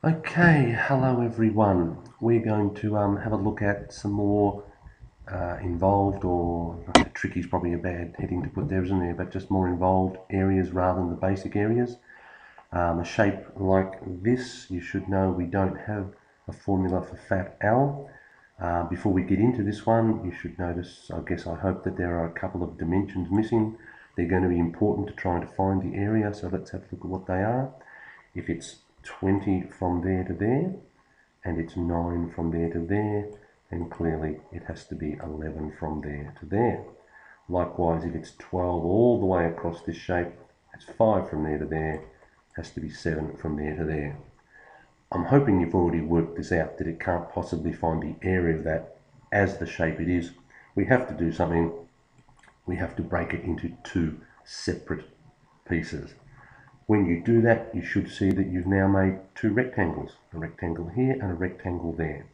Okay, hello everyone. We're going to have a look at some more involved, or tricky is probably a bad heading to put there, isn't there? But just more involved areas rather than the basic areas. A shape like this, you should know we don't have a formula for fat L. Before we get into this one, you should notice, I hope that there are a couple of dimensions missing. They're going to be important to trying to find the area, so let's have a look at what they are. If it's 20 from there to there, and it's 9 from there to there, and clearly it has to be 11 from there to there. Likewise, if it's 12 all the way across this shape, it's 5 from there to there, has to be 7 from there to there. I'm hoping you've already worked this out, that it can't possibly find the area of that as the shape it is. We have to do something. We have to break it into two separate pieces. When you do that, you should see that you've now made two rectangles, a rectangle here and a rectangle there.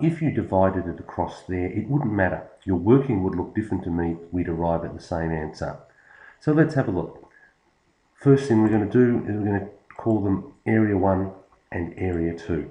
If you divided it across there, it wouldn't matter. Your working would look different to me. We'd arrive at the same answer. So let's have a look. First thing we're going to do is we're going to call them Area 1 and Area 2,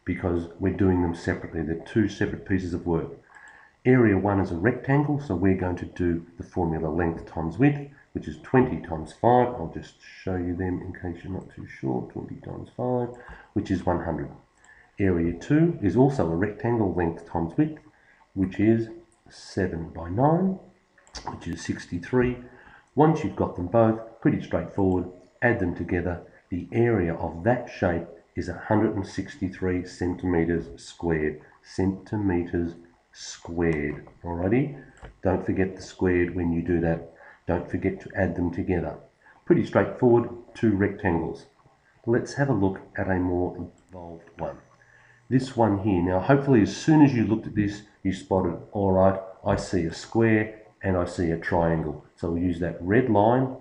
because we're doing them separately. They're two separate pieces of work. Area 1 is a rectangle, so we're going to do the formula length times width, which is 20 times 5. I'll just show you them in case you're not too sure. 20 times 5, which is 100. Area 2 is also a rectangle, length times width, which is 7 by 9, which is 63. Once you've got them both, pretty straightforward, add them together. The area of that shape is 163 centimeters squared. Centimeters squared. Alrighty? Don't forget the squared when you do that. Don't forget to add them together. Pretty straightforward, two rectangles. Let's have a look at a more involved one. This one here. Now, hopefully as soon as you looked at this, you spotted, all right, I see a square and I see a triangle. So we'll use that red line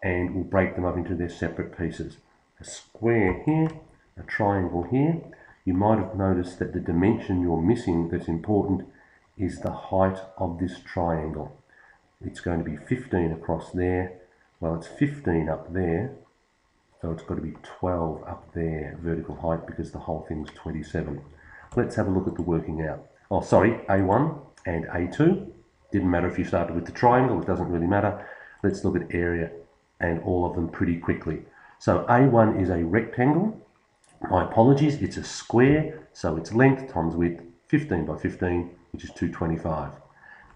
and we'll break them up into their separate pieces. A square here, a triangle here. You might have noticed that the dimension you're missing that's important is the height of this triangle. It's going to be 15 across there. Well, it's 15 up there, so it's got to be 12 up there, vertical height, because the whole thing's 27. Let's have a look at the working out. Oh, sorry, A1 and A2. Didn't matter if you started with the triangle, it doesn't really matter. Let's look at area and all of them pretty quickly. So A1 is a rectangle. My apologies, it's a square, so it's length times width, 15 by 15, which is 225.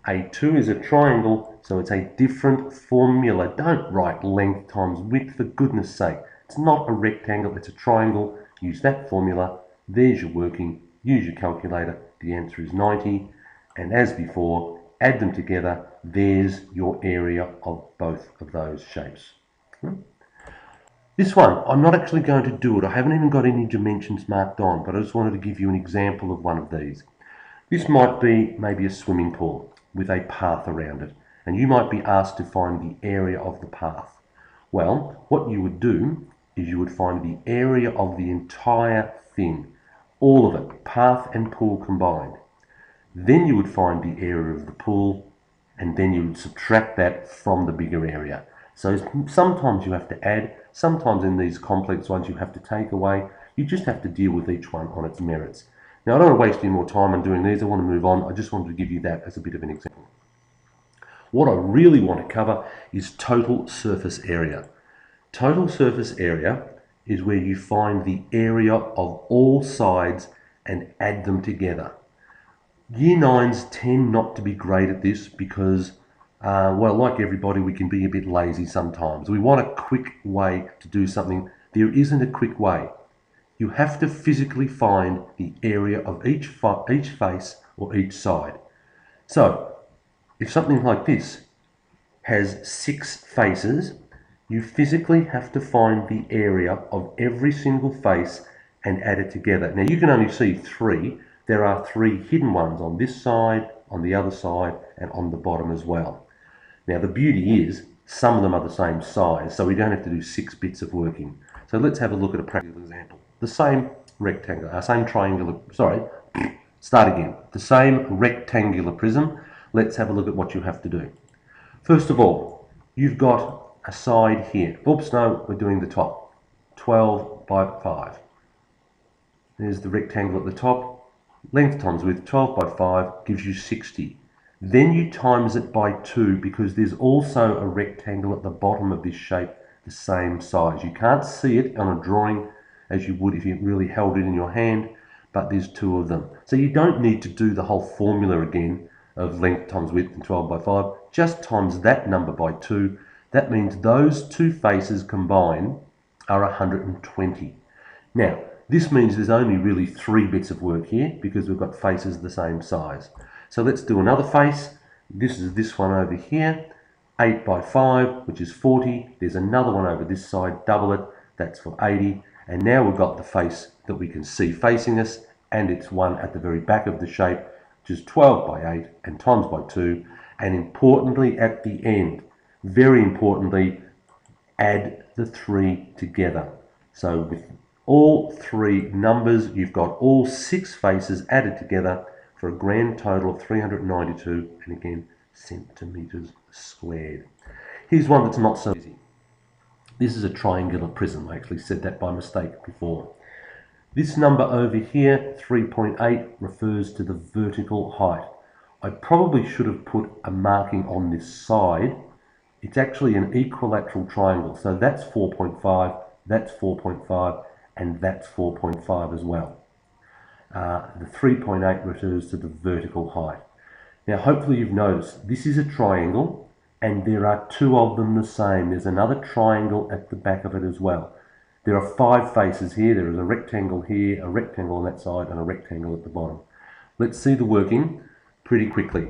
A2 is a triangle, so it's a different formula. Don't write length times width, for goodness sake. It's not a rectangle, it's a triangle. Use that formula. There's your working. Use your calculator. The answer is 90. And as before, add them together. There's your area of both of those shapes. This one, I'm not actually going to do it. I haven't even got any dimensions marked on, but I just wanted to give you an example of one of these. This might be maybe a swimming pool with a path around it, and you might be asked to find the area of the path. Well, what you would do is you would find the area of the entire thing, all of it, path and pool combined. Then you would find the area of the pool, and then you would subtract that from the bigger area. So sometimes you have to add, sometimes in these complex ones you have to take away. You just have to deal with each one on its merits. Now, I don't want to waste any more time on doing these. I want to move on. I just wanted to give you that as a bit of an example. What I really want to cover is total surface area. Total surface area is where you find the area of all sides and add them together. Year 9s tend not to be great at this because, well, like everybody, we can be a bit lazy sometimes. We want a quick way to do something. There isn't a quick way. You have to physically find the area of each face or each side. So, if something like this has 6 faces, you physically have to find the area of every single face and add it together. Now, you can only see 3. There are 3 hidden ones on this side, on the other side, and on the bottom as well. Now, the beauty is some of them are the same size, so we don't have to do 6 bits of working. So let's have a look at a practical example. The same rectangle, same triangular, start again. The same rectangular prism. Let's have a look at what you have to do. First of all, you've got a side here. Oops, no, we're doing the top. 12 by 5. There's the rectangle at the top. Length times width, 12 by 5 gives you 60. Then you times it by 2 because there's also a rectangle at the bottom of this shape the same size. You can't see it on a drawing as you would if you really held it in your hand, but there's two of them. So you don't need to do the whole formula again of length times width and 12 by 5. Just times that number by 2. That means those two faces combined are 120. Now, this means there's only really 3 bits of work here because we've got faces the same size. So let's do another face. This is this one over here, 8 by 5, which is 40. There's another one over this side, double it, that's for 80. And now we've got the face that we can see facing us, and it's one at the very back of the shape, which is 12 by 8 and times by 2. And importantly, at the end, very importantly, add the 3 together. So with all 3 numbers, you've got all 6 faces added together for a grand total of 392, and again, centimetres squared. Here's one that's not so easy. This is a triangular prism. I actually said that by mistake before. This number over here, 3.8, refers to the vertical height. I probably should have put a marking on this side. It's actually an equilateral triangle. So that's 4.5, that's 4.5, and that's 4.5 as well. The 3.8 refers to the vertical height. Now hopefully you've noticed this is a triangle and there are 2 of them the same. There's another triangle at the back of it as well. There are 5 faces here. There is a rectangle here, a rectangle on that side, and a rectangle at the bottom. Let's see the working pretty quickly.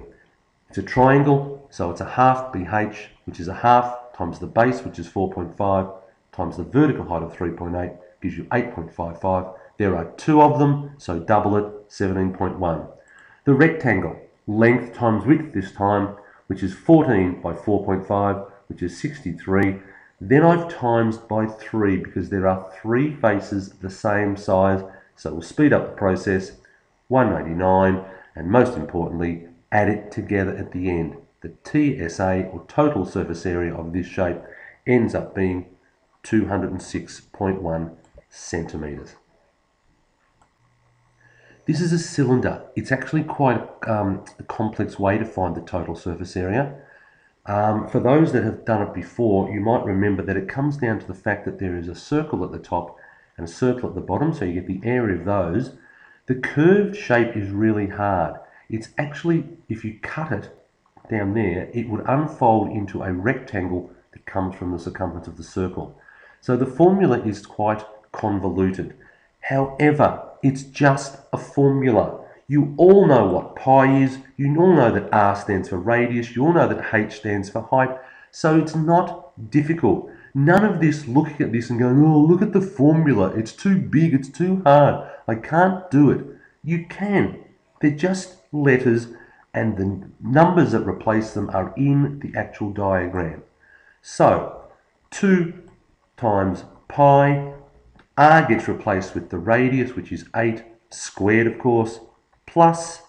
It's a triangle, so it's a half BH, which is a half times the base, which is 4.5, times the vertical height of 3.8, gives you 8.55. There are 2 of them, so double it, 17.1. The rectangle, length times width this time, which is 14 by 4.5, which is 63. Then I've times by 3 because there are 3 faces the same size, so we'll speed up the process, 189, and most importantly, add it together at the end. The TSA, or total surface area of this shape, ends up being 206.1 centimetres. This is a cylinder. It's actually quite a complex way to find the total surface area. For those that have done it before, you might remember that it comes down to the fact that there is a circle at the top and a circle at the bottom, so you get the area of those. The curved shape is really hard. It's actually, if you cut it down there, it would unfold into a rectangle that comes from the circumference of the circle. So the formula is quite convoluted. However, it's just a formula. You all know what pi is. You all know that r stands for radius. You all know that h stands for height. So it's not difficult. None of this looking at this and going, oh, look at the formula. It's too big. It's too hard. I can't do it. You can. They're just letters, and the numbers that replace them are in the actual diagram. So 2 times pi, r gets replaced with the radius, which is 8 squared, of course, plus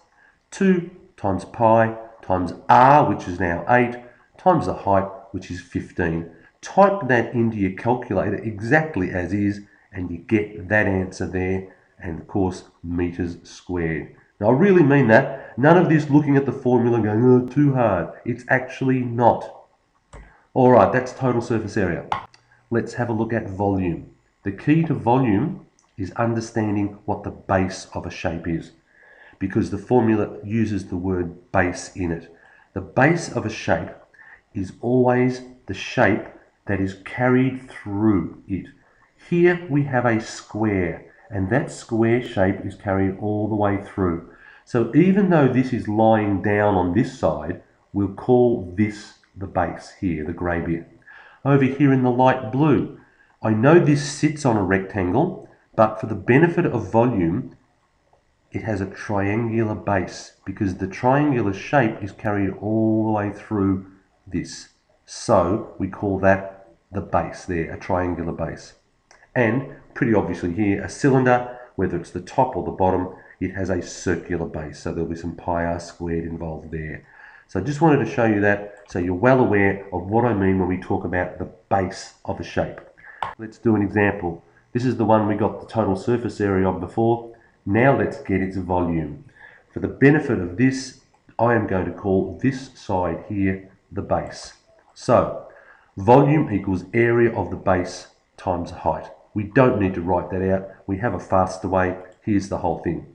2 times pi times r, which is now 8, times the height, which is 15. Type that into your calculator exactly as is, and you get that answer there, and of course, meters squared. Now, I really mean that. None of this looking at the formula and going, oh, too hard. It's actually not. All right, that's total surface area. Let's have a look at volume. The key to volume is understanding what the base of a shape is, because the formula uses the word base in it. The base of a shape is always the shape that is carried through it. Here we have a square, and that square shape is carried all the way through. So even though this is lying down on this side, we'll call this the base here, the grey bit. Over here in the light blue, I know this sits on a rectangle, but for the benefit of volume, it has a triangular base because the triangular shape is carried all the way through this. So we call that the base there, a triangular base. And pretty obviously here, a cylinder, whether it's the top or the bottom, it has a circular base. So there'll be some pi r squared involved there. So I just wanted to show you that so you're well aware of what I mean when we talk about the base of a shape. Let's do an example. This is the one we got the total surface area of before. Now let's get its volume. For the benefit of this, I am going to call this side here the base. So, volume equals area of the base times height. We don't need to write that out. We have a faster way. Here's the whole thing.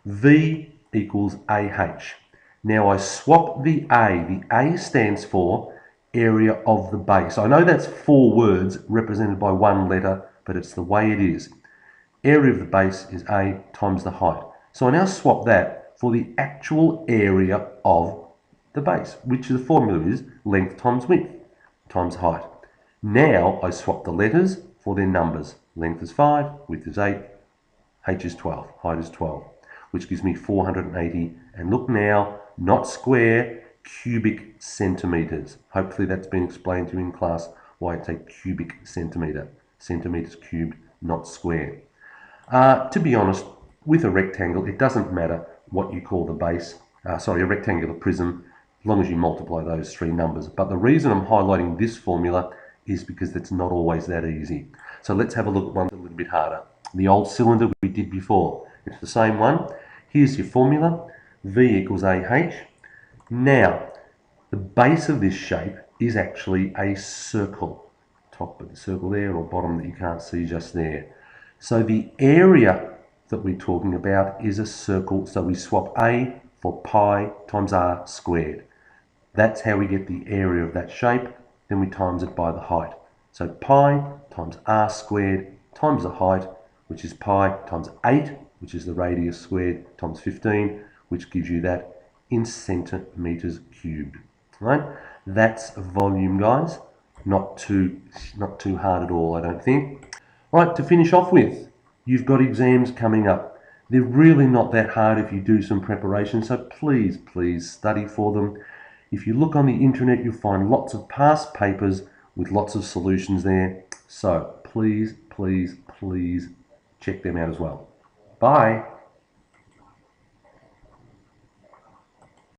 V equals AH. Now I swap the A. The A stands for area of the base. I know that's 4 words represented by 1 letter, but it's the way it is. Area of the base is A times the height. So I now swap that for the actual area of the base, which the formula is length times width times height. Now I swap the letters for their numbers. Length is 5, width is 8, h is 12, height is 12, which gives me 480. And look now, not square, cubic centimetres. Hopefully that's been explained to you in class why it's a cubic centimetre. Centimetres cubed, not square. To be honest, with a rectangle, it doesn't matter what you call the base, a rectangular prism, as long as you multiply those 3 numbers. But the reason I'm highlighting this formula is because it's not always that easy. So let's have a look at one a little bit harder. The old cylinder we did before. It's the same one. Here's your formula. V equals AH. Now, the base of this shape is actually a circle. Top of the circle there, or bottom that you can't see just there. So the area that we're talking about is a circle. So we swap A for pi times r squared. That's how we get the area of that shape. Then we times it by the height. So pi times r squared times the height, which is pi times 8, which is the radius squared, times 15, which gives you that in centimetres cubed. Right? That's volume, guys. Not too hard at all, I don't think. Right, to finish off with, you've got exams coming up. They're really not that hard if you do some preparation, so please study for them. If you look on the internet, you'll find lots of past papers with lots of solutions there. So please check them out as well. Bye.